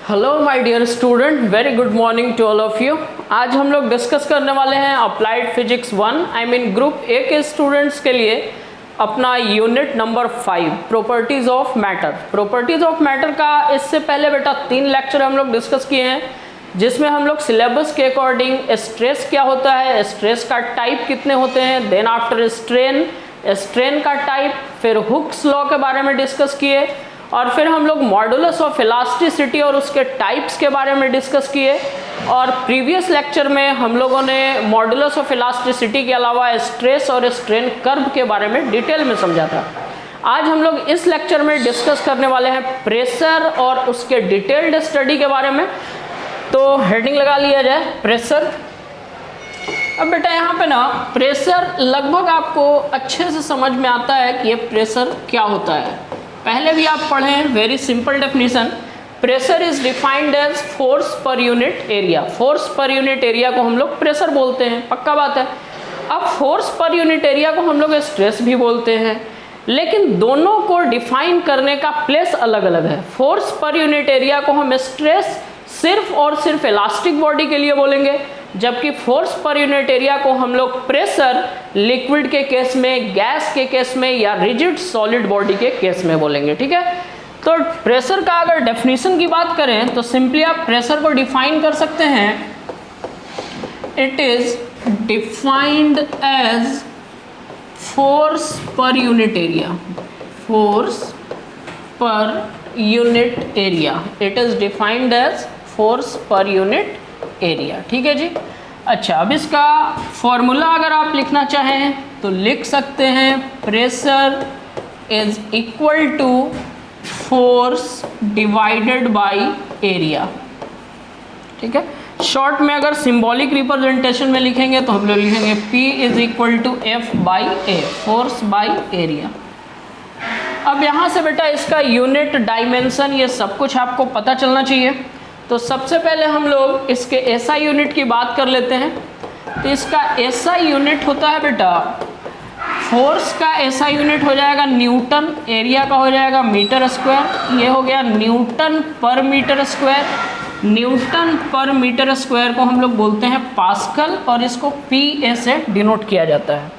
Hello my dear student, very good morning to all of you. आज हम लोग discuss करने वाले हैं applied physics 1 I mean group A के स्टूडेंट्स के लिए अपना unit number 5 properties of matter. Properties of matter का इससे पहले बेटा 3 लेक्चर हम लोग डिस्कस किए हैं, जिसमें हम लोग सिलेबस के अकॉर्डिंग स्ट्रेस क्या होता है, स्ट्रेस का टाइप कितने होते हैं, देन आफ्टर स्ट्रेन, स्ट्रेन का टाइप, फिर हुक्स लॉ के बारे में डिस्कस किए, और फिर हम लोग मॉडुलस ऑफ इलास्टिसिटी और उसके टाइप्स के बारे में डिस्कस किए। और प्रीवियस लेक्चर में हम लोगों ने मॉडुलस ऑफ इलास्टिसिटी के अलावा स्ट्रेस और स्ट्रेन कर्व के बारे में डिटेल में समझा था। आज हम लोग इस लेक्चर में डिस्कस करने वाले हैं प्रेशर और उसके डिटेल्ड स्टडी के बारे में। तो हेडिंग लगा लिया जाए प्रेशर। अब बेटा यहाँ पे ना प्रेशर लगभग आपको अच्छे से समझ में आता है कि ये प्रेशर क्या होता है। पहले भी आप पढ़े हैं, very simple definition. Pressure is defined as force per unit area. Force per unit area को हम लोग प्रेशर बोलते हैं, पक्का बात है। अब फोर्स पर यूनिट एरिया को हम लोग स्ट्रेस भी बोलते हैं, लेकिन दोनों को डिफाइन करने का प्लेस अलग अलग है। फोर्स पर यूनिट एरिया को हम स्ट्रेस सिर्फ और सिर्फ इलास्टिक बॉडी के लिए बोलेंगे, जबकि फोर्स पर यूनिट एरिया को हम लोग प्रेशर लिक्विड के केस में, गैस के केस में या रिजिड सॉलिड बॉडी के केस में बोलेंगे। ठीक है, तो प्रेशर का अगर डेफिनेशन की बात करें तो सिंपली आप प्रेशर को डिफाइन कर सकते हैं। It is defined as force per unit area. Force per unit area, it is defined as force per unit area. ठीक है जी। अच्छा, अब इसका फॉर्मूला अगर आप लिखना चाहें तो लिख सकते हैं pressure is equal to force divided by area. ठीक है, शॉर्ट में अगर सिंबॉलिक रिप्रेजेंटेशन में लिखेंगे तो हम लोग लिखेंगे P is equal to F by A, force by area. अब यहाँ से बेटा इसका यूनिट, डायमेंशन, ये सब कुछ आपको पता चलना चाहिए। तो सबसे पहले हम लोग इसके SI यूनिट की बात कर लेते हैं। तो इसका SI यूनिट होता है बेटा, फोर्स का SI यूनिट हो जाएगा न्यूटन, एरिया का हो जाएगा मीटर स्क्वायर। ये हो गया न्यूटन पर मीटर स्क्वायर। न्यूटन पर मीटर स्क्वायर को हम लोग बोलते हैं पास्कल, और इसको PA से डिनोट किया जाता है।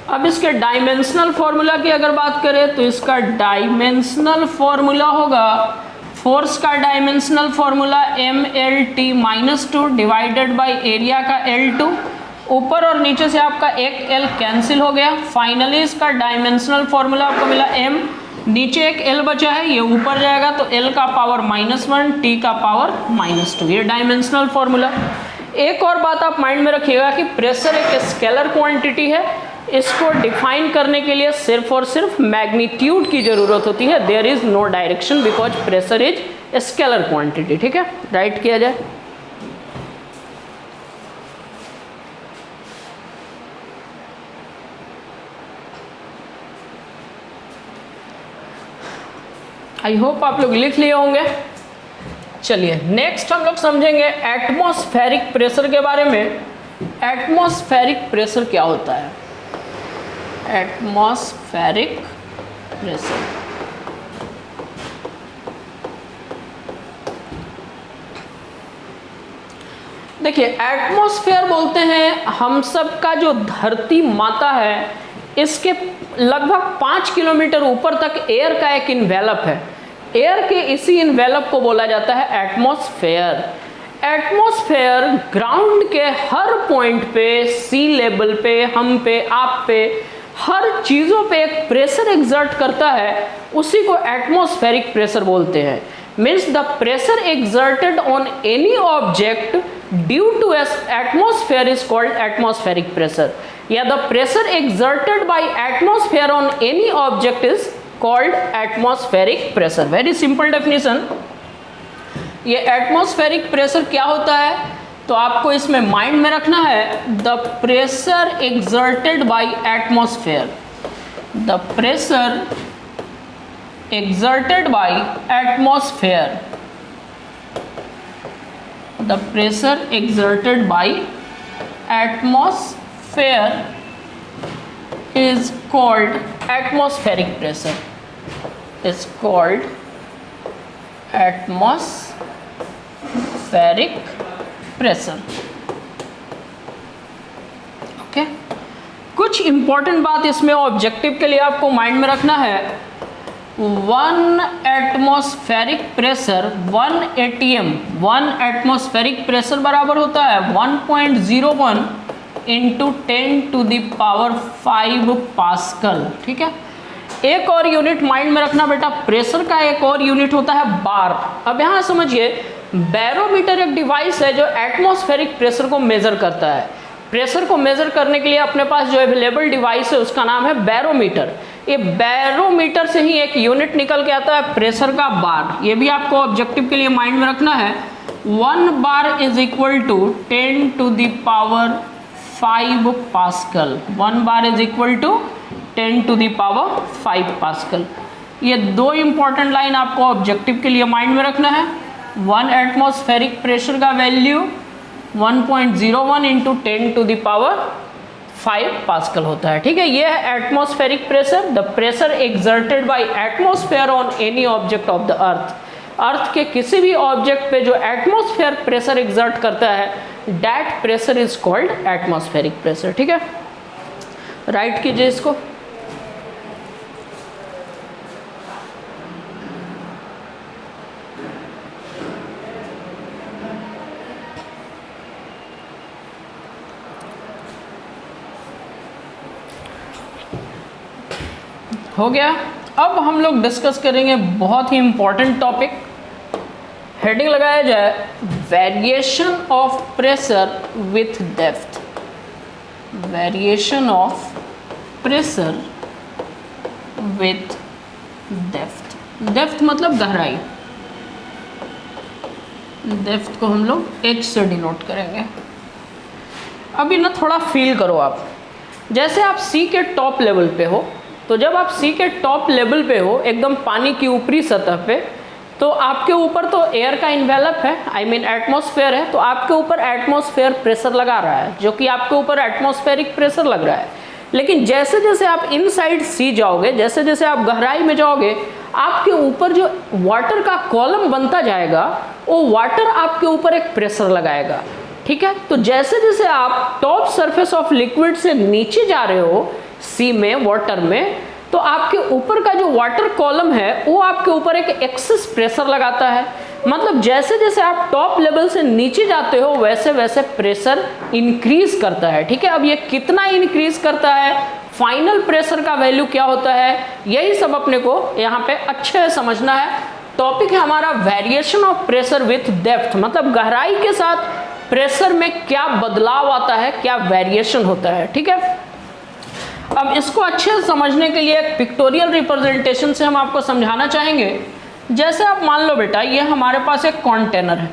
अब इसके डायमेंशनल फॉर्मूला की अगर बात करें तो इसका डायमेंशनल फॉर्मूला होगा, फोर्स का dimensional formula MLT-2 divided by area का L2। ऊपर और नीचे से आपका एक L कैंसिल हो गया। फाइनली इसका डायमेंशनल फॉर्मूला आपको मिला M, नीचे एक L बचा है, ये ऊपर जाएगा तो L का पावर -1, T का पावर -2, ये डायमेंशनल फॉर्मूला। एक और बात आप माइंड में रखिएगा कि प्रेशर एक स्केलर क्वांटिटी है, इसको डिफाइन करने के लिए सिर्फ और सिर्फ मैग्नीट्यूड की जरूरत होती है। There is no direction because pressure is scalar quantity. ठीक है, राइट किया जाए। आई होप आप लोग लिख लिए होंगे। चलिए नेक्स्ट हम लोग समझेंगे एटमॉस्फेरिक प्रेशर के बारे में। एटमॉस्फेरिक प्रेशर क्या होता है? एटमॉस्फेरिक प्रेशर, देखिए एटमॉस्फेयर बोलते हैं हम सब का जो धरती माता है, इसके लगभग 5 किलोमीटर ऊपर तक एयर का एक इन्वेलप है। एयर के इसी इन्वेलप को बोला जाता है एटमॉस्फेयर। एटमॉस्फेयर ग्राउंड के हर पॉइंट पे, सी लेवल पे, हम पे, आप पे, हर चीज़ों पे एक प्रेशर एक्सर्ट करता है, उसी को एटमॉस्फेरिक प्रेशर बोलते हैं। Means the pressure exerted on any object due to atmosphere is called atmospheric pressure, या the pressure exerted by atmosphere on any object is called atmospheric pressure. Very simple definition. ये atmospheric pressure क्या होता है तो आपको इसमें mind में रखना है, the pressure exerted by atmosphere, the pressure exerted by atmosphere, the pressure exerted by atmosphere is called atmospheric pressure, is called atmospheric pressure. Okay, कुछ इंपॉर्टेंट बात इसमें ऑब्जेक्टिव के लिए आपको माइंड में रखना है। 1 atmospheric pressure 1 atm, 1 atmospheric pressure बराबर होता है 1.01 इंटू 10⁵ पास्कल। ठीक है, एक और यूनिट माइंड में रखना बेटा, प्रेशर का एक और यूनिट होता है बार। अब यहाँ समझिए, बैरोमीटर एक डिवाइस है जो एटमॉस्फेरिक प्रेशर को मेजर करता है। प्रेशर को मेजर करने के लिए अपने पास जो अवेलेबल डिवाइस है उसका नाम है बैरोमीटर। ये बैरोमीटर से ही एक यूनिट निकल के आता है प्रेशर का बार। ये भी आपको ऑब्जेक्टिव के लिए माइंड में रखना है। 1 bar is equal to 10⁵ pascal. 1 bar is equal to 10⁵ pascal. ये दो इंपॉर्टेंट लाइन आपको ऑब्जेक्टिव के लिए माइंड में रखना है। 1 एटमॉस्फेरिक प्रेशर का वैल्यू 1.01 इंटू 10⁵ पास्कल होता है। ठीक है, ये है atmospheric pressure, the pressure exerted by atmosphere on any object of the earth. Earth के किसी भी ऑब्जेक्ट पे जो एटमॉस्फेयर प्रेशर एक्सर्ट करता है, that pressure is called atmospheric pressure. ठीक है, राइट कीजिए इसको। हो गया। अब हम लोग डिस्कस करेंगे बहुत ही इंपॉर्टेंट टॉपिक, हेडिंग लगाया जाए variation of pressure with depth. Variation of pressure with depth. Depth मतलब गहराई, डेप्थ को हम लोग H से डिनोट करेंगे। अभी ना थोड़ा फील करो आप, जैसे आप सी के टॉप लेवल पे हो, तो जब आप सी के टॉप लेवल पे हो एकदम पानी की ऊपरी सतह पे, तो आपके ऊपर तो एयर का इन्वेलप है, आई मीन एटमॉस्फेयर है, तो आपके ऊपर एटमॉस्फेयर प्रेशर लगा रहा है, जो कि आपके ऊपर एटमॉस्फेरिक प्रेशर लग रहा है। लेकिन जैसे जैसे आप इनसाइड सी जाओगे, जैसे जैसे आप गहराई में जाओगे, आपके ऊपर जो वाटर का कॉलम बनता जाएगा, वो वाटर आपके ऊपर एक प्रेशर लगाएगा। ठीक है, तो जैसे जैसे आप टॉप सरफेस ऑफ लिक्विड से नीचे जा रहे हो सी में, वाटर में, तो आपके ऊपर का जो वाटर कॉलम है वो आपके ऊपर एक एक्सेस प्रेशर लगाता है। मतलब जैसे जैसे आप टॉप लेवल से नीचे जाते हो वैसे वैसे प्रेशर इंक्रीज करता है। ठीक है, अब ये कितना इंक्रीज करता है, फाइनल प्रेशर का वैल्यू क्या होता है, यही सब अपने को यहाँ पे अच्छे से समझना है। टॉपिक है हमारा variation of pressure with depth, मतलब गहराई के साथ प्रेशर में क्या बदलाव आता है, क्या वेरिएशन होता है। ठीक है, अब इसको अच्छे से समझने के लिए एक पिक्टोरियल रिप्रेजेंटेशन से हम आपको समझाना चाहेंगे। जैसे आप मान लो बेटा, ये हमारे पास एक कंटेनर है,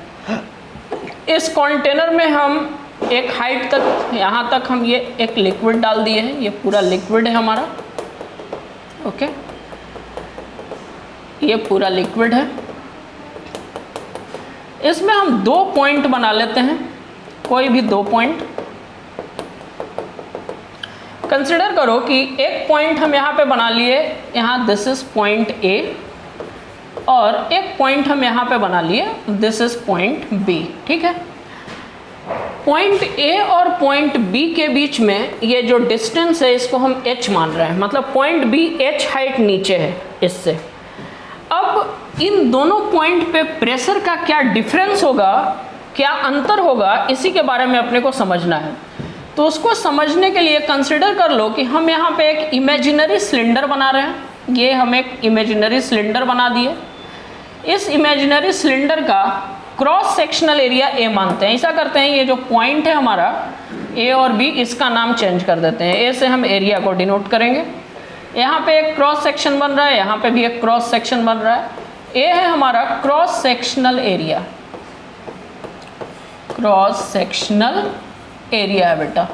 इस कंटेनर में हम एक हाइट तक, यहाँ तक हम ये एक लिक्विड डाल दिए हैं, ये पूरा लिक्विड है हमारा। ओके, ये पूरा लिक्विड है। इसमें हम 2 पॉइंट बना लेते हैं, कोई भी 2 पॉइंट कंसिडर करो कि एक पॉइंट हम यहाँ पे बना लिए, यहाँ दिस इज पॉइंट ए, और एक पॉइंट हम यहाँ पे बना लिए, दिस इज पॉइंट बी। ठीक है, पॉइंट ए और पॉइंट बी के बीच में ये जो डिस्टेंस है इसको हम h मान रहे हैं, मतलब पॉइंट बी h हाइट नीचे है इससे। अब इन दोनों पॉइंट पे प्रेशर का क्या डिफरेंस होगा, क्या अंतर होगा, इसी के बारे में अपने को समझना है। तो उसको समझने के लिए कंसिडर कर लो कि हम यहाँ पे एक इमेजिनरी सिलेंडर बना रहे हैं। ये हम एक इमेजिनरी सिलेंडर बना दिए। इस इमेजिनरी सिलेंडर का क्रॉस सेक्शनल एरिया ए मानते हैं। ऐसा करते हैं, ये जो पॉइंट है हमारा ए और बी, इसका नाम चेंज कर देते हैं। ए से हम एरिया को डिनोट करेंगे। यहाँ पे एक क्रॉस सेक्शन बन रहा है, यहाँ पे भी एक क्रॉस सेक्शन बन रहा है। ए है हमारा cross sectional area, cross sectional area है बेटा।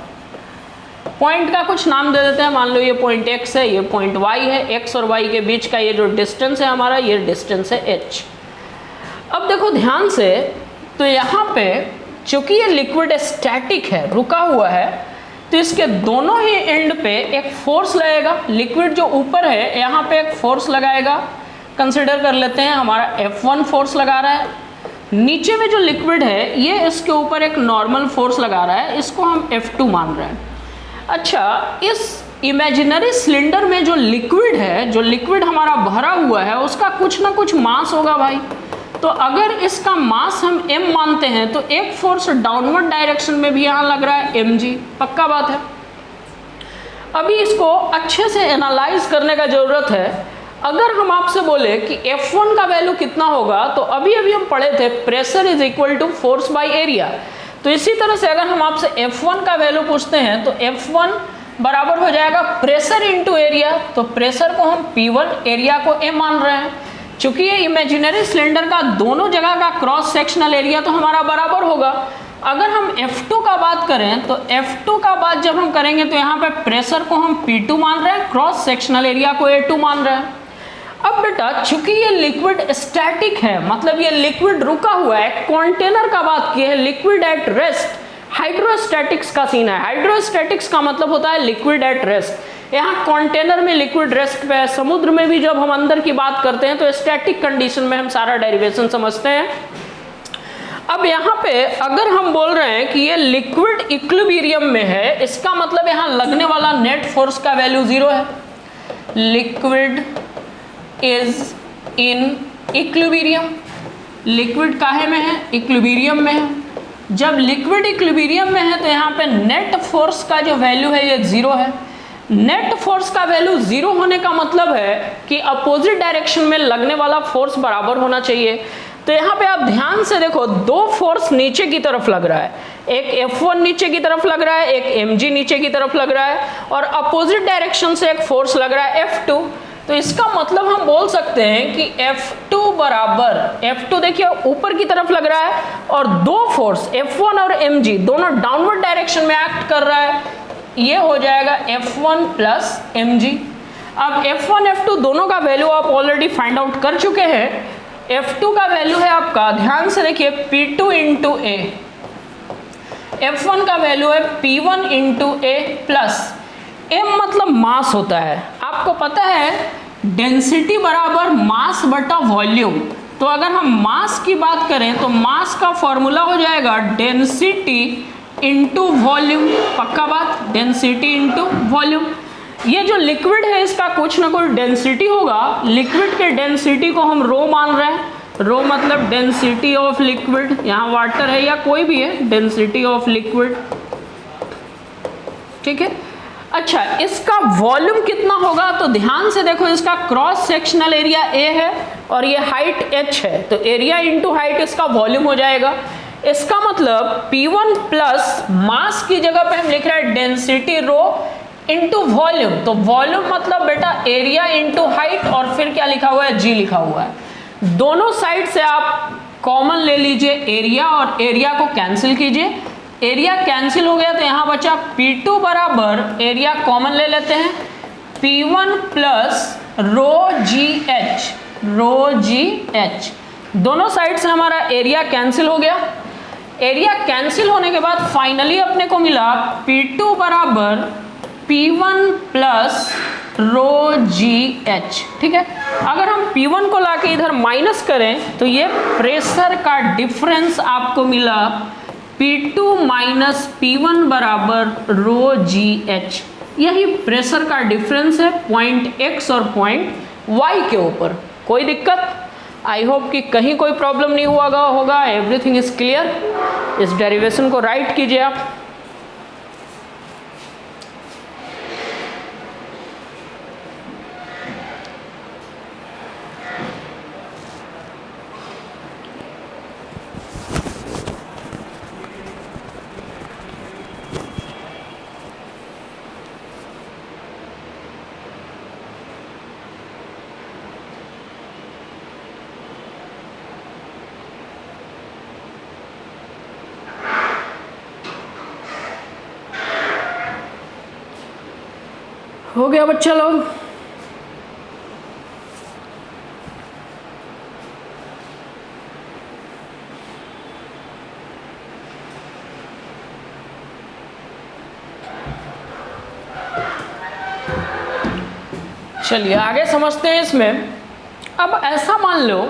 पॉइंट का कुछ नाम दे देते हैं, मान लो ये पॉइंट x है, ये पॉइंट y है। x और y के बीच का ये जो डिस्टेंस है हमारा, ये डिस्टेंस है h। अब देखो ध्यान से, तो यहाँ पे चूंकि ये लिक्विड स्टैटिक है, रुका हुआ है, तो इसके दोनों ही एंड पे एक फोर्स लगेगा। लिक्विड जो ऊपर है यहाँ पे एक फोर्स लगाएगा, कंसिडर कर लेते हैं, हमारा F1 फोर्स लगा रहा है, नीचे में जो लिक्विड है ये इसके ऊपर एक नॉर्मल फोर्स लगा रहा है, इसको हम F2 मान रहे हैं। अच्छा, इस इमेजिनरी सिलेंडर में जो लिक्विड है, जो लिक्विड हमारा भरा हुआ है, उसका कुछ ना कुछ मास होगा भाई। तो अगर इसका मास हम m मानते हैं तो एक फोर्स डाउनवर्ड डायरेक्शन में भी यहाँ लग रहा है mg, पक्का बात है। अभी इसको अच्छे से एनालाइज करने का ज़रूरत है। अगर हम आपसे बोले कि F1 का वैल्यू कितना होगा, तो अभी अभी हम पढ़े थे pressure is equal to force by area. तो इसी तरह से अगर हम आपसे F1 का वैल्यू पूछते हैं तो F1 बराबर हो जाएगा प्रेशर इंटू एरिया। तो प्रेशर को हम P1, एरिया को m मान रहे हैं। चूंकि ये इमेजिनरी सिलेंडर का दोनों जगह का क्रॉस सेक्शनल एरिया तो हमारा बराबर होगा। अगर हम F2 का बात करें तो F2 का बात जब हम करेंगे तो यहाँ पे प्रेशर को हम P2 मान रहे हैं, क्रॉस सेक्शनल एरिया को A2 मान रहे हैं। अब बेटा चूंकि ये लिक्विड स्टैटिक है, मतलब ये लिक्विड रुका हुआ है, कंटेनर का बात की है, लिक्विड एट रेस्ट, हाइड्रोस्टैटिक्स का सीन है। हाइड्रोस्टैटिक्स का मतलब होता है लिक्विड एट रेस्ट। यहाँ कंटेनर में लिक्विड रेस्ट पे है। समुद्र में भी जब हम अंदर की बात करते हैं तो स्टैटिक कंडीशन में हम सारा डेरिवेशन समझते हैं। अब यहाँ पे अगर हम बोल रहे हैं कि ये लिक्विड इक्विलिब्रियम में है, इसका मतलब यहाँ लगने वाला नेट फोर्स का वैल्यू 0 है। Liquid is in equilibrium, liquid काहे में है? इक्विलिब्रियम में है। जब लिक्विड इक्विलिब्रियम में है तो यहाँ पे नेट फोर्स का जो वैल्यू है ये 0 है। नेट फोर्स का वैल्यू 0 होने का मतलब है कि अपोजिट डायरेक्शन में लगने वाला फोर्स बराबर होना चाहिए। तो यहाँ पे आप ध्यान से देखो, दो फोर्स नीचे की तरफ लग रहा है, एक F1 नीचे की तरफ लग रहा है, एक mg नीचे की तरफ लग रहा है, और अपोजिट डायरेक्शन से एक फोर्स लग रहा है F2। तो इसका मतलब हम बोल सकते हैं कि F2 बराबर, F2 देखिए ऊपर की तरफ लग रहा है और दो फोर्स F1 और mg दोनों डाउनवर्ड डायरेक्शन में एक्ट कर रहा है, ये हो जाएगा F1 प्लस mg। अब F1 F2 दोनों का वैल्यू आप ऑलरेडी फाइंड आउट कर चुके हैं। F2 का वैल्यू है आपका, ध्यान से देखिए, P2 इंटू ए, F1 का वैल्यू है P1 इंटू ए प्लस m मतलब मास होता है। आपको पता है डेंसिटी बराबर मास बटा वॉल्यूम। तो अगर हम मास की बात करें तो मास का फॉर्मूला हो जाएगा डेंसिटी इंटू वॉल्यूम, पक्का बात, डेंसिटी इंटू वॉल्यूम। ये जो लिक्विड है इसका कुछ ना कुछ डेंसिटी होगा। लिक्विड के डेंसिटी को हम रो मान रहे हैं, रो मतलब डेंसिटी ऑफ लिक्विड, यहाँ वाटर है या कोई भी है, डेंसिटी ऑफ लिक्विड, ठीक है। अच्छा, इसका वॉल्यूम कितना होगा? तो ध्यान से देखो, इसका क्रॉस सेक्शनल एरिया A है और ये हाइट h है, तो एरिया इंटू हाइट इसका वॉल्यूम हो जाएगा। इसका मतलब P1 प्लस मास की जगह पे हम लिख रहे हैं डेंसिटी रो इंटू वॉल्यूम। तो वॉल्यूम मतलब बेटा एरिया इंटू हाइट, और फिर क्या लिखा हुआ है? g लिखा हुआ है। दोनों साइड से आप कॉमन ले लीजिए एरिया, और एरिया को कैंसिल कीजिए। एरिया कैंसिल हो गया तो यहाँ बचा P2 बराबर, एरिया कॉमन ले लेते हैं, P1 प्लस रो जी एच। दोनों साइड से हमारा एरिया कैंसिल हो गया। एरिया कैंसिल होने के बाद फाइनली अपने को मिला P2 बराबर P1 प्लस रो जी एच, ठीक है। अगर हम P1 को लाके इधर माइनस करें तो ये प्रेशर का डिफरेंस आपको मिला P2 माइनस P1 बराबर रो जी एच। यही प्रेशर का डिफरेंस है पॉइंट X और पॉइंट Y के ऊपर। कोई दिक्कत? आई होप कि कहीं कोई प्रॉब्लम नहीं हुआ होगा। Everything is clear. इस डेरिवेशन को राइट कीजिए आप। हो गया बच्चा लोग? चलिए आगे समझते हैं। इसमें अब ऐसा मान लो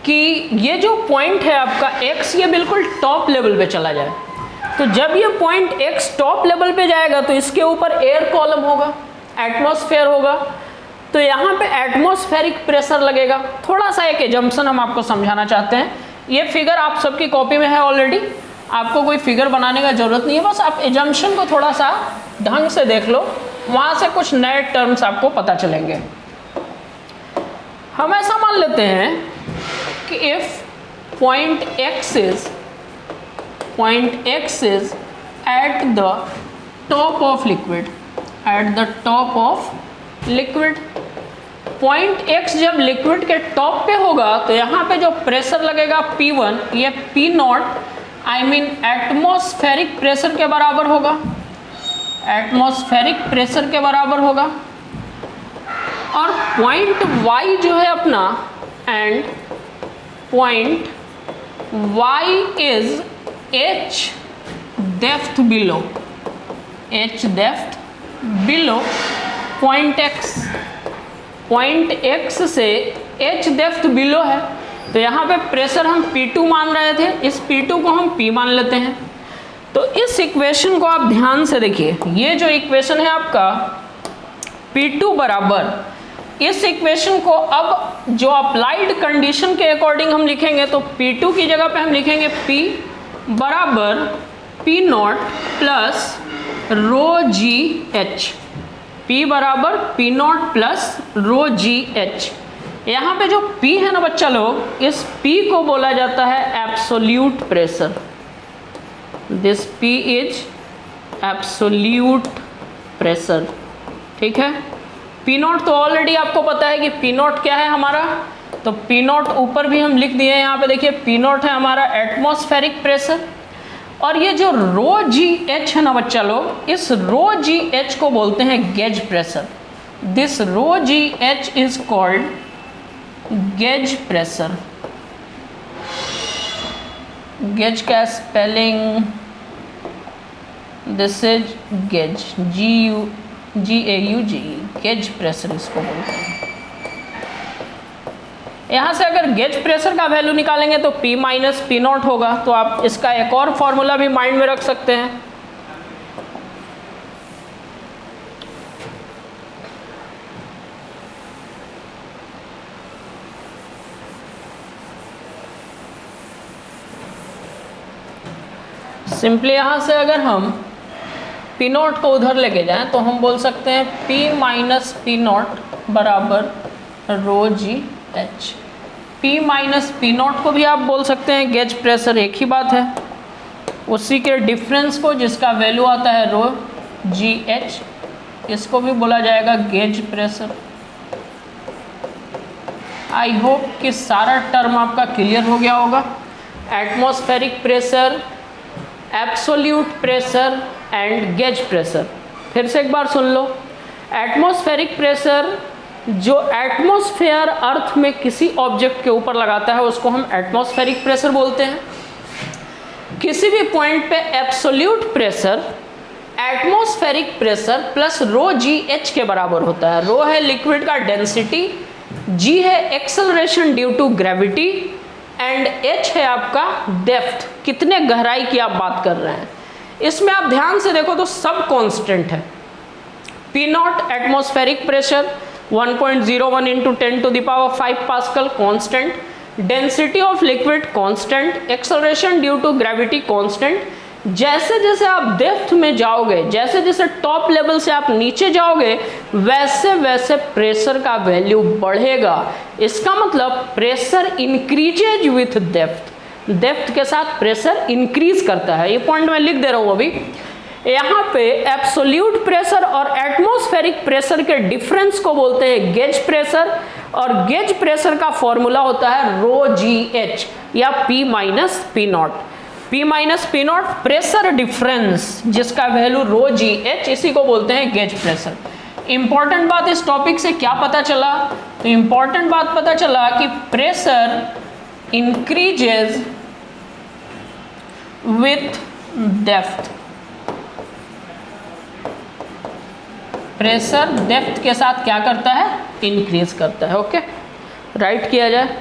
कि ये जो पॉइंट है आपका x, ये बिल्कुल टॉप लेवल पे चला जाए, तो जब ये पॉइंट x टॉप लेवल पे जाएगा तो इसके ऊपर एयर कॉलम होगा, एटमॉस्फेयर होगा, तो यहाँ पे एटमॉस्फेरिक प्रेशर लगेगा। थोड़ा सा एक एजम्पशन हम आपको समझाना चाहते हैं, ये फिगर आप सबकी कॉपी में है ऑलरेडी, आपको कोई फिगर बनाने का जरूरत नहीं है, बस आप एजम्पशन को थोड़ा सा ढंग से देख लो, वहाँ से कुछ नए टर्म्स आपको पता चलेंगे। हम ऐसा मान लेते हैं कि if point x is at the top of liquid, point x जब लिक्विड के टॉप पे होगा तो यहाँ पे जो प्रेशर लगेगा P1, ये P0 I mean atmospheric pressure के बराबर होगा, एटमॉस्फेरिक प्रेशर के बराबर होगा। और पॉइंट y जो है अपना, and point y is h depth below, point x से h डेप्थ बिलो है, तो यहाँ पे प्रेशर हम P2 मान रहे थे, इस P2 को हम P मान लेते हैं। तो इस इक्वेशन को आप ध्यान से देखिए, ये जो इक्वेशन है आपका P2 बराबर, इस इक्वेशन को अब जो अप्लाइड कंडीशन के अकॉर्डिंग हम लिखेंगे तो P2 की जगह पे हम लिखेंगे P बराबर P0 प्लस रो जी एच, P बराबर P0 प्लस रो जी एच। यहाँ पे जो P है ना बच्चा लोग, इस P को बोला जाता है absolute pressure, this P is absolute pressure, ठीक है। P0 तो ऑलरेडी आपको पता है कि P0 क्या है हमारा, तो P0 ऊपर भी हम लिख दिए, यहाँ पे देखिए P0 है हमारा एटमॉस्फेरिक प्रेशर, और ये जो रो जी एच है ना बच्चा लोग, इस रो जी एच को बोलते हैं gauge pressure, this rho g h is called gauge pressure. Gauge का spelling, this is gauge, GAUG, gauge pressure इसको बोलते हैं। यहाँ से अगर गेज प्रेशर का वैल्यू निकालेंगे तो P माइनस P0 होगा, तो आप इसका एक और फॉर्मूला भी माइंड में रख सकते हैं। सिंपली यहाँ से अगर हम P0 को उधर लेके जाएं तो हम बोल सकते हैं P माइनस P0 बराबर rho g h. P minus P0 को भी आप बोल सकते हैं गेज प्रेशर, एक ही बात है, उसी के डिफरेंस को जिसका वैल्यू आता है रो जी एच, इसको भी बोला जाएगा गेज प्रेशर। आई होप कि सारा टर्म आपका क्लियर हो गया होगा। Atmospheric pressure, absolute pressure and gauge pressure. फिर से एक बार सुन लो, एटमॉस्फेरिक प्रेशर जो एटमॉस्फेयर अर्थ में किसी ऑब्जेक्ट के ऊपर लगाता है उसको हम एटमॉस्फेरिक प्रेशर बोलते हैं। किसी भी पॉइंट पे absolute pressure atmospheric pressure plus रो जी एच के बराबर होता है। रो है लिक्विड का डेंसिटी, जी है acceleration due to gravity, and H है आपका डेप्थ, कितने गहराई की आप बात कर रहे हैं। इसमें आप ध्यान से देखो तो सब कांस्टेंट है। P0 atmospheric pressure 1.01 into 10 to the power 5 pascal constant, density of liquid constant, acceleration due to gravity constant. जैसे जैसे आप डेप्थ में जाओगे, जैसे जैसे टॉप लेवल से आप नीचे जाओगे, वैसे वैसे प्रेशर का वैल्यू बढ़ेगा। इसका मतलब pressure increases with depth, depth के साथ प्रेशर इंक्रीज करता है। ये पॉइंट मैं लिख दे रहा हूँ अभी। यहाँ पे एब्सोल्यूट प्रेशर और एटमॉस्फेरिक प्रेशर के डिफरेंस को बोलते हैं गेज प्रेशर, और गेज प्रेशर का फॉर्मूला होता है रो जी एच या P minus P0। P minus P0 pressure difference जिसका वैल्यू रो जी एच, इसी को बोलते हैं गेज प्रेशर। इंपॉर्टेंट बात इस टॉपिक से क्या पता चला, तो इंपॉर्टेंट बात पता चला कि pressure increases with depth, pressure depth के साथ क्या करता है, इंक्रीज करता है। ओके, राइट किया जाए।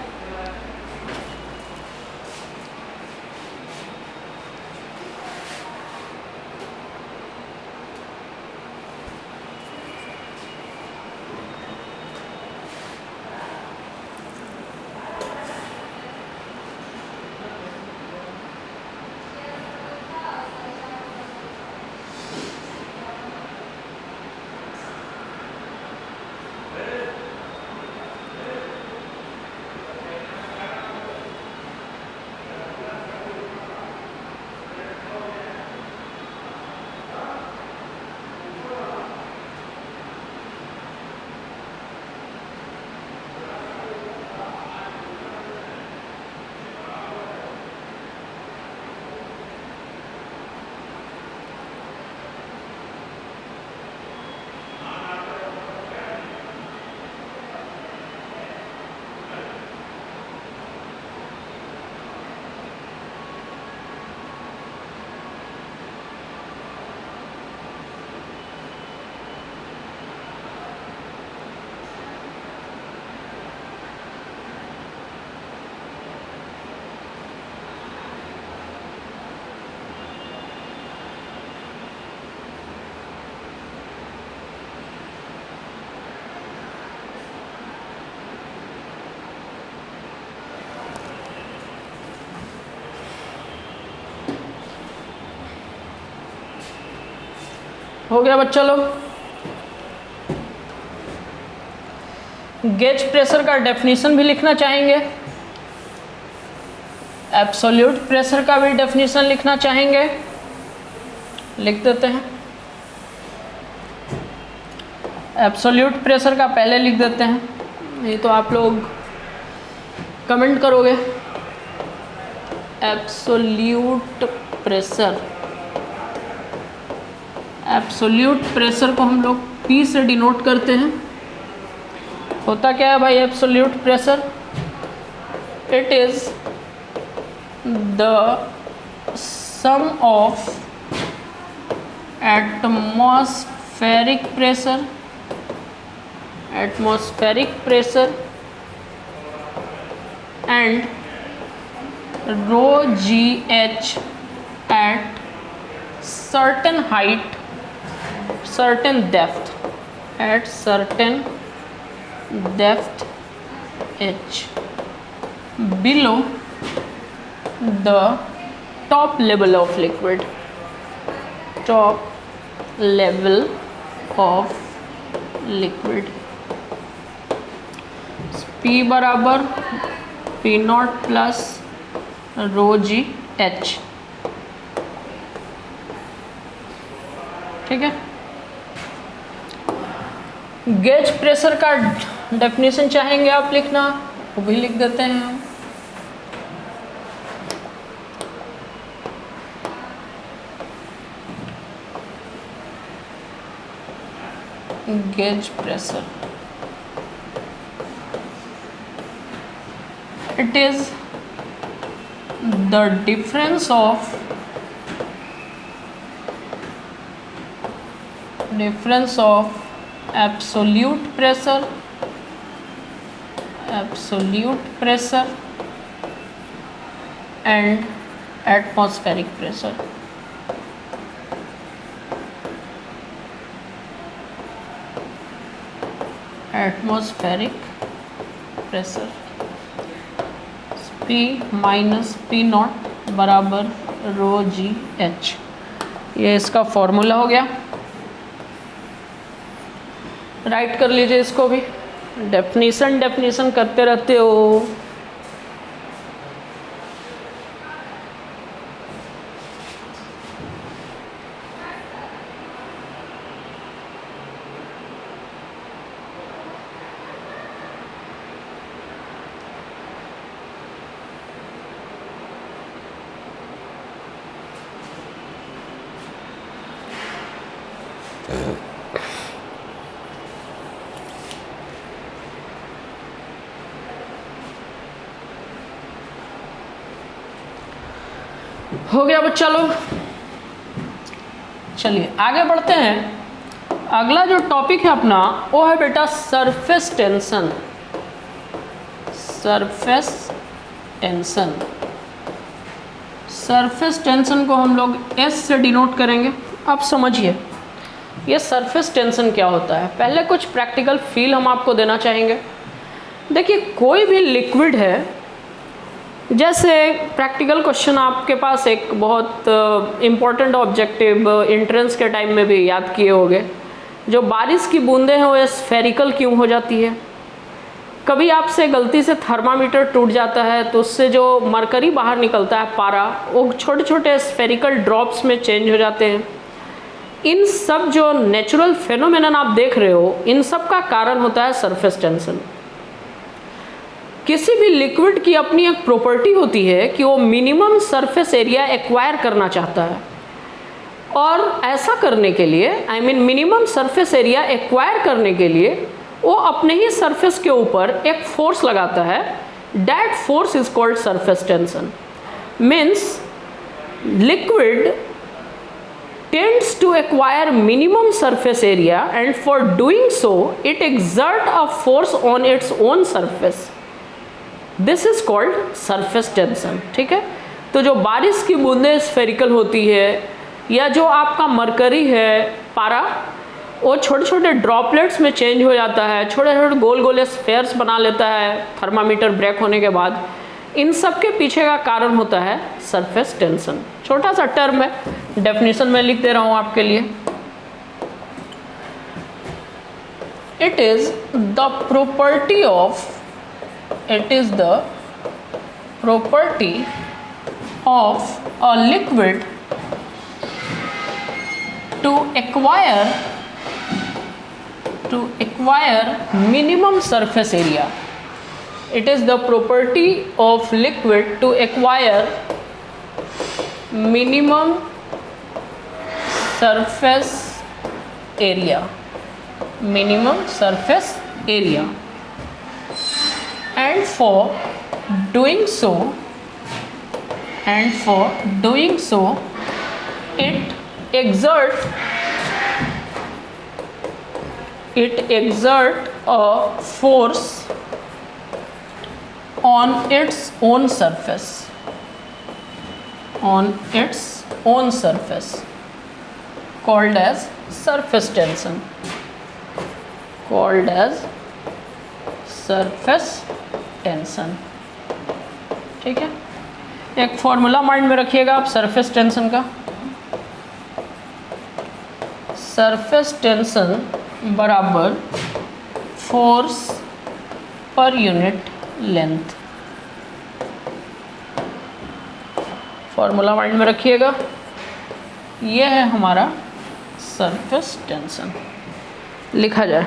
हो गया बच्चा लोग। गेज प्रेशर का डेफिनेशन भी लिखना चाहेंगे, एब्सोल्यूट प्रेशर का भी डेफिनेशन लिखना चाहेंगे, लिख देते हैं। एब्सोल्यूट प्रेशर का पहले लिख देते हैं, नहीं तो आप लोग कमेंट करोगे। एब्सोल्यूट प्रेशर, एब्सोल्यूट प्रेशर को हम लोग P से डिनोट करते हैं। होता क्या है भाई absolute pressure? It is the sum of atmospheric pressure and rho GH at certain height, certain depth, at certain depth H below the top level of liquid, top level of liquid। P बराबर P not plus row g H, ठीक है। Gauge pressure का definition चाहेंगे आप लिखना, वो भी लिख देते हैं हम। Gauge pressure, it is the difference of absolute pressure and atmospheric pressure। atmospheric pressure P minus P not बराबर रो जी एच, ये इसका फॉर्मूला हो गया। राइट कर लीजिए इसको भी। डेफिनेशन करते रहते हो। हो गया बच्चा लोग। चलिए आगे बढ़ते हैं। अगला जो टॉपिक है अपना वो है बेटा surface tension. Surface tension. Surface tension को हम लोग एस से डिनोट करेंगे। अब समझिए ये सरफेस टेंशन क्या होता है। पहले कुछ प्रैक्टिकल फील हम आपको देना चाहेंगे। देखिए कोई भी लिक्विड है, जैसे प्रैक्टिकल क्वेश्चन आपके पास एक बहुत इम्पॉर्टेंट ऑब्जेक्टिव एंट्रेंस के टाइम में भी याद किए होंगे, जो बारिश की बूंदें हैं वो स्फेरिकल क्यों हो जाती है। कभी आपसे गलती से थर्मामीटर टूट जाता है तो उससे जो मरकरी बाहर निकलता है पारा, वो छोटे छोटे स्फेरिकल ड्रॉप्स में चेंज हो जाते हैं। इन सब जो नेचुरल फेनोमेनन आप देख रहे हो, इन सब का कारण होता है सरफेस टेंशन। किसी भी लिक्विड की अपनी एक प्रॉपर्टी होती है कि वो मिनिमम सरफेस एरिया एक्वायर करना चाहता है, और ऐसा करने के लिए मिनिमम सरफेस एरिया एक्वायर करने के लिए वो अपने ही सरफेस के ऊपर एक फोर्स लगाता है। That force is called surface tension. Means liquid tends to acquire minimum surface area, and for doing so it exerts a force on its own surface. This is called surface tension। ठीक है, तो जो बारिश की बूंदें spherical होती है, या जो आपका मरकरी है पारा, वो छोटे छोटे ड्रॉपलेट्स में चेंज हो जाता है, छोटे छोटे गोल गोले स्फेयर्स बना लेता है थर्मामीटर ब्रेक होने के बाद। इन सब के पीछे का कारण होता है सरफेस टेंशन। छोटा सा टर्म है, डेफिनेशन में लिख दे रहा हूँ आपके लिए। It is the property of a liquid to acquire minimum surface area. It is the property of liquid to acquire minimum surface area, and for doing so it exert a force on its own surface, called as surface tension, ठीक है। एक formula mind में रखिएगा आप surface tension का। Surface tension बराबर force per unit length. Formula mind में रखिएगा, यह है हमारा सरफेस टेंशन। लिखा जाए,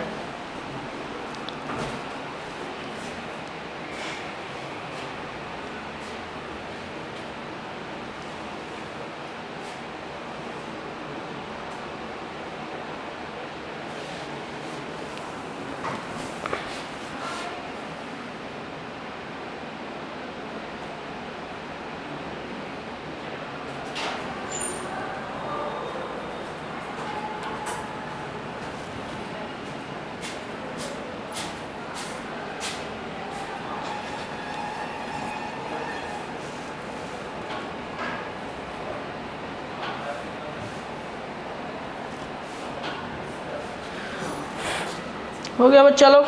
हो गया बच्चा लोग।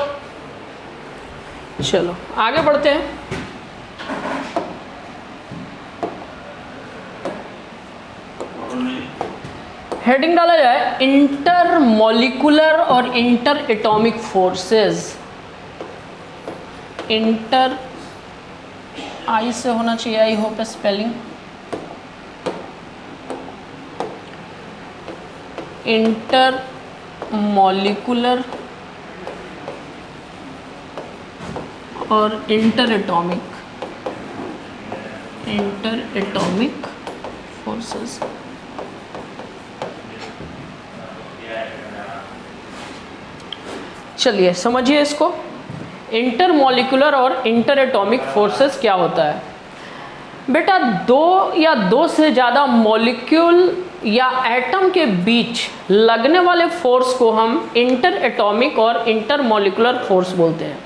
चलो आगे बढ़ते हैं। हेडिंग डाला जाए इंटर मॉलिकुलर और इंटर एटॉमिक फोर्सेस। इंटर आई से होना चाहिए, I hope spelling. Inter molecular और इंटर एटॉमिक फोर्सेस। चलिए समझिए इसको। इंटर मॉलिकुलर और इंटर एटॉमिक फोर्सेस क्या होता है बेटा? दो या दो से ज़्यादा मॉलिक्यूल या एटम के बीच लगने वाले फोर्स को हम इंटर एटॉमिक और इंटर मॉलिकुलर फोर्स बोलते हैं।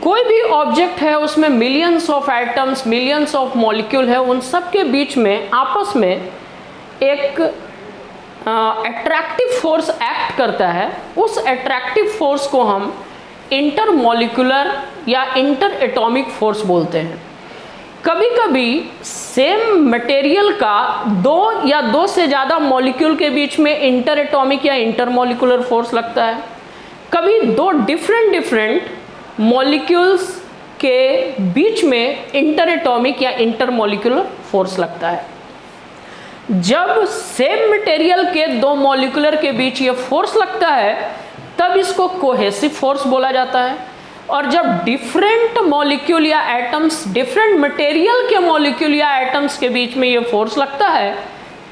कोई भी ऑब्जेक्ट है उसमें millions of atoms, millions of molecule है, उन सब के बीच में आपस में एक अट्रैक्टिव फोर्स एक्ट करता है। उस अट्रैक्टिव फोर्स को हम इंटरमॉलिक्यूलर या इंटर एटॉमिक फोर्स बोलते हैं। कभी कभी सेम मटेरियल का दो या दो से ज़्यादा मॉलिक्यूल के बीच में इंटर एटॉमिक या इंटरमॉलिक्यूलर फोर्स लगता है। कभी दो डिफरेंट मॉलिक्यूल्स के बीच में इंटर एटॉमिक या इंटरमॉलिक्यूलर फोर्स लगता है। जब सेम मटेरियल के दो मॉलिक्यूलर के बीच ये फोर्स लगता है तब इसको कोहेसिव फोर्स बोला जाता है। और जब डिफरेंट मॉलिक्यूल या एटम्स, डिफरेंट मटेरियल के मॉलिक्यूल या एटम्स के बीच में ये फोर्स लगता है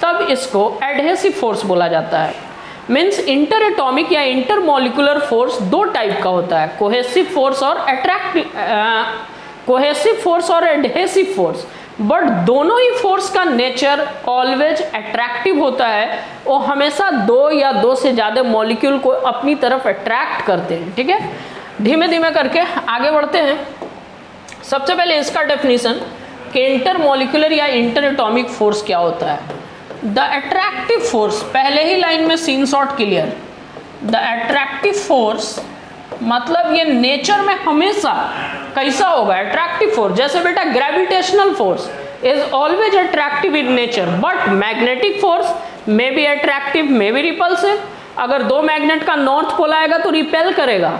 तब इसको एडहेसिव फोर्स बोला जाता है। मीन्स इंटर एटॉमिक या इंटर मॉलिक्यूलर फोर्स दो टाइप का होता है, कोहेसिव फोर्स और एडहेसिव फोर्स। बट दोनों ही फोर्स का नेचर ऑलवेज अट्रैक्टिव होता है, वो हमेशा दो या दो से ज़्यादा मॉलिक्यूल को अपनी तरफ अट्रैक्ट करते हैं। ठीक है, धीमे धीमे करके आगे बढ़ते हैं। सबसे पहले इसका डेफिनेशन कि इंटर मॉलिक्यूलर या इंटर एटॉमिक फोर्स क्या होता है। द अट्रैक्टिव फोर्स, पहले ही लाइन में seen short clear. The attractive force मतलब ये नेचर में हमेशा कैसा होगा, अट्रैक्टिव फोर्स। जैसे बेटा gravitational force is always attractive in nature, but magnetic force may be attractive, may be repulsive. अगर दो मैग्नेट का नॉर्थ पोल आएगा तो रिपेल करेगा,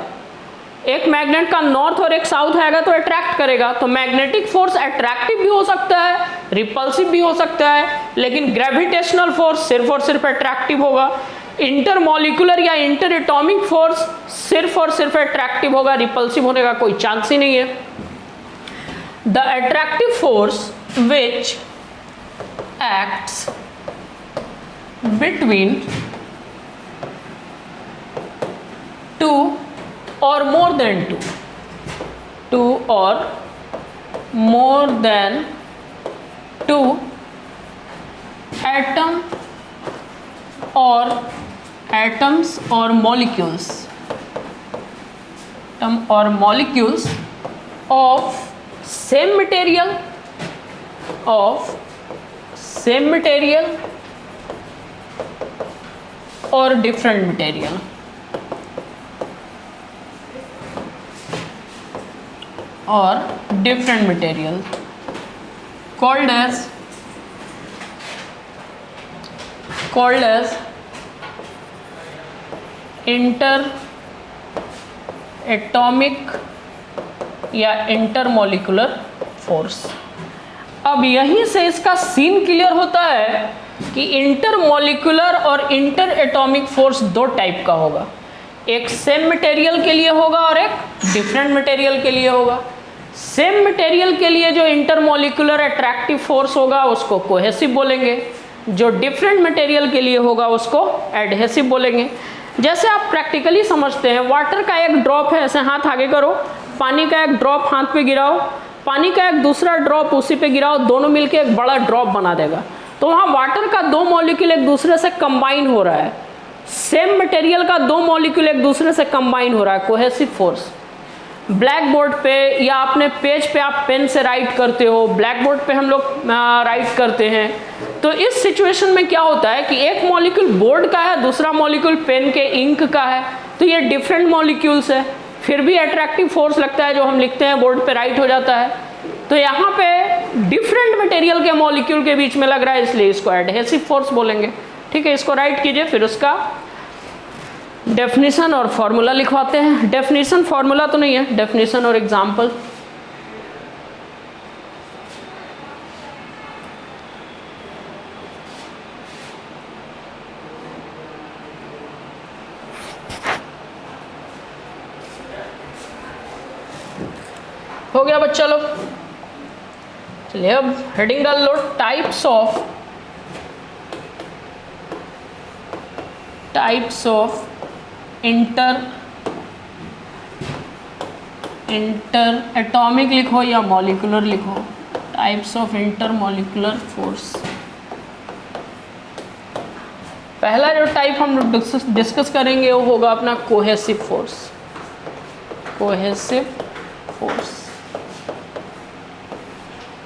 एक मैग्नेट का नॉर्थ और एक साउथ आएगा तो अट्रैक्ट करेगा। तो मैग्नेटिक फोर्स अट्रैक्टिव भी हो सकता है, रिपल्सिव भी हो सकता है, लेकिन ग्रेविटेशनल फोर्स सिर्फ और सिर्फ अट्रैक्टिव होगा। इंटर मॉलिक्यूलर या इंटर एटॉमिक फोर्स सिर्फ और सिर्फ अट्रैक्टिव होगा, रिपल्सिव होने का कोई चांस ही नहीं है। The attractive force which acts between two or more than two or more than two atoms or molecules of same material or different material called as inter atomic या intermolecular force. अब यहीं से इसका scene clear होता है कि intermolecular और inter atomic force दो टाइप का होगा, एक सेम मटेरियल के लिए होगा और एक डिफरेंट मटेरियल के लिए होगा। सेम मटेरियल के लिए जो इंटरमॉलिक्यूलर अट्रैक्टिव फोर्स होगा उसको कोहेसिव बोलेंगे, जो डिफरेंट मटेरियल के लिए होगा उसको एडहेसिव बोलेंगे। जैसे आप प्रैक्टिकली समझते हैं, वाटर का एक ड्रॉप है, ऐसे हाथ आगे करो, पानी का एक ड्रॉप हाथ पे गिराओ, पानी का एक दूसरा ड्रॉप उसी पे गिराओ, दोनों मिलके एक बड़ा ड्रॉप बना देगा। तो वहाँ वाटर का दो मॉलिक्यूल एक दूसरे से कंबाइन हो रहा है, सेम मटेरियल का दो मॉलिक्यूल एक दूसरे से कंबाइन हो रहा है, कोहेसिव फोर्स। ब्लैक बोर्ड पे या अपने पेज पे आप पेन से राइट करते हो, ब्लैक बोर्ड पे हम लोग राइट करते हैं, तो इस सिचुएशन में क्या होता है कि एक मॉलिक्यूल बोर्ड का है, दूसरा मॉलिक्यूल पेन के इंक का है, तो ये डिफरेंट मॉलिक्यूल्स है, फिर भी अट्रैक्टिव फोर्स लगता है, जो हम लिखते हैं बोर्ड पे राइट हो जाता है। तो यहाँ पे डिफरेंट मटेरियल के मॉलिक्यूल के बीच में लग रहा है, इसलिए इसको एडहेसिव फोर्स बोलेंगे। ठीक है, इसको राइट कीजिए, फिर उसका डेफिनेशन और फॉर्मूला लिखवाते हैं। डेफिनेशन फॉर्मूला तो नहीं है, डेफिनेशन और एग्जाम्पल। हो गया बच्चा लोग, चलिए अब हेडिंग डाल लो, टाइप्स ऑफ इंटर एटॉमिक लिखो या मॉलिक्यूलर लिखो, types of inter molecular force. पहला जो टाइप हम डिस्कस करेंगे वो होगा अपना कोहेसिव फोर्स। Cohesive force.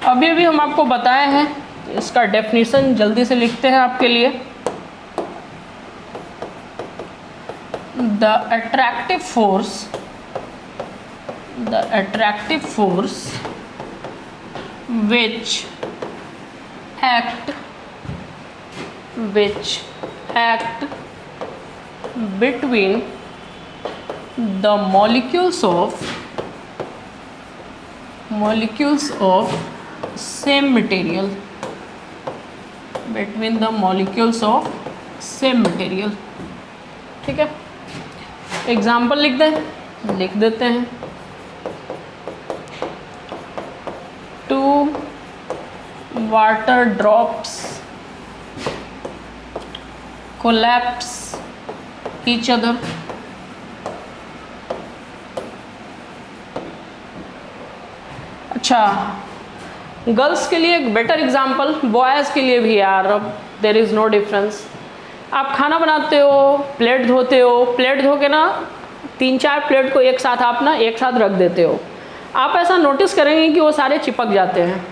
अभी अभी हम आपको बताए हैं, इसका डेफिनेशन जल्दी से लिखते हैं आपके लिए। The attractive force which act between the molecules of same material, ठीक है। एग्जाम्पल लिख देते हैं। 2 water drops collapse each other. अच्छा, गर्ल्स के लिए एक बेटर एग्जाम्पल, बॉयज़ के लिए भी यार, अब देर इज़ नो डिफरेंस। आप खाना बनाते हो, प्लेट धोते हो, प्लेट धो के ना 3-4 प्लेट को एक साथ आप ना एक साथ रख देते हो। आप ऐसा नोटिस करेंगे कि वो सारे चिपक जाते हैं।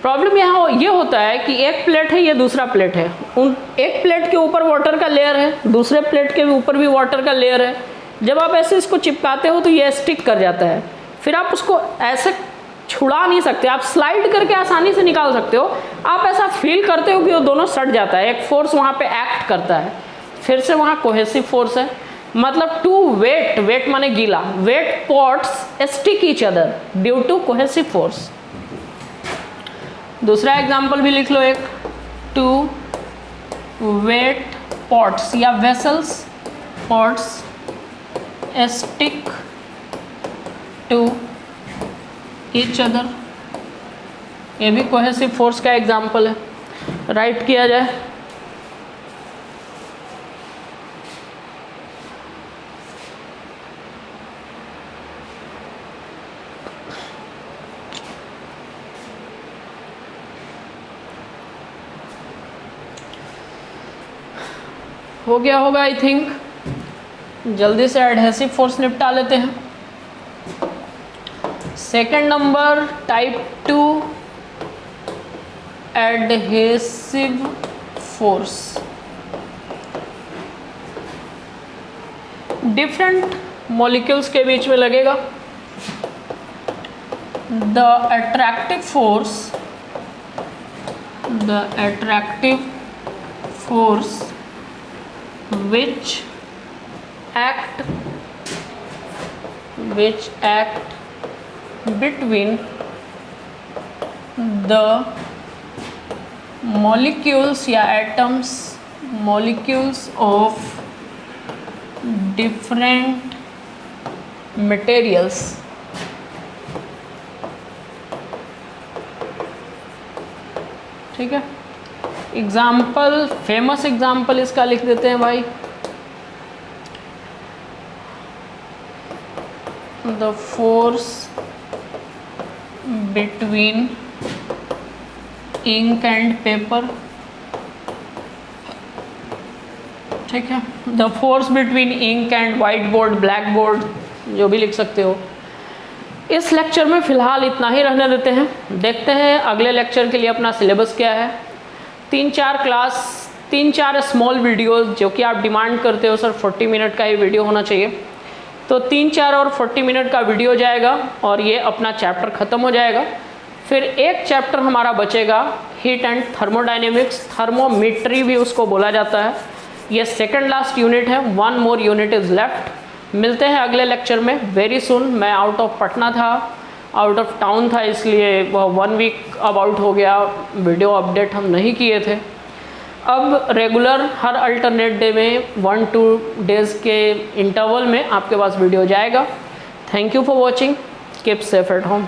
प्रॉब्लम यहाँ ये होता है कि एक प्लेट है, ये दूसरा प्लेट है, उन एक प्लेट के ऊपर वाटर का लेयर है, दूसरे प्लेट के ऊपर भी वाटर का लेयर है। जब आप ऐसे इसको चिपकाते हो तो ये स्टिक कर जाता है, फिर आप उसको ऐसे छुड़ा नहीं सकते, आप स्लाइड करके आसानी से निकाल सकते हो। आप ऐसा फील करते हो कि वो दोनों सट जाता है, एक फोर्स वहाँ पे एक्ट करता है। फिर से वहाँ कोहेसिव फोर्स है, मतलब टू वेट माने गीला, wet pots stick each other due to cohesive force. दूसरा एग्जाम्पल भी लिख लो एक, 2 वेट पॉट्स या vessels pots stick to each other, ये भी कोहेसिव फोर्स का एग्जाम्पल है। राइट किया जाए, हो गया होगा आई थिंक। जल्दी से एडहेसिव फोर्स निपटा लेते हैं। Second number type 2 adhesive force. Different molecules के बीच में लगेगा। The attractive force which act between the molecules या atoms of different materials। ठीक है, एग्जाम्पल, फेमस एग्जाम्पल इसका लिख देते हैं भाई। The force between ink and paper. ठीक है, the force between ink and whiteboard, blackboard, जो भी लिख सकते हो। इस लेक्चर में फ़िलहाल इतना ही रहने देते हैं। देखते हैं अगले लेक्चर के लिए अपना सिलेबस क्या है। 3-4 स्मॉल वीडियोस जो कि आप डिमांड करते हो सर 40 मिनट का ये वीडियो होना चाहिए, तो 3-4 और 40 मिनट का वीडियो जाएगा और ये अपना चैप्टर ख़त्म हो जाएगा। फिर एक चैप्टर हमारा बचेगा, हीट एंड थर्मोडायनेमिक्स, थर्मोमीट्री भी उसको बोला जाता है। ये सेकंड लास्ट यूनिट है, 1 मोर यूनिट इज़ लेफ्ट। मिलते हैं अगले लेक्चर में वेरी सुन। मैं आउट ऑफ पटना था, आउट ऑफ टाउन था, इसलिए वह 1 वीक अब आउट हो गया, वीडियो अपडेट हम नहीं किए थे। अब रेगुलर हर अल्टरनेट डे में 1-2 डेज़ के इंटरवल में आपके पास वीडियो जाएगा। Thank you for watching, keep safe at home.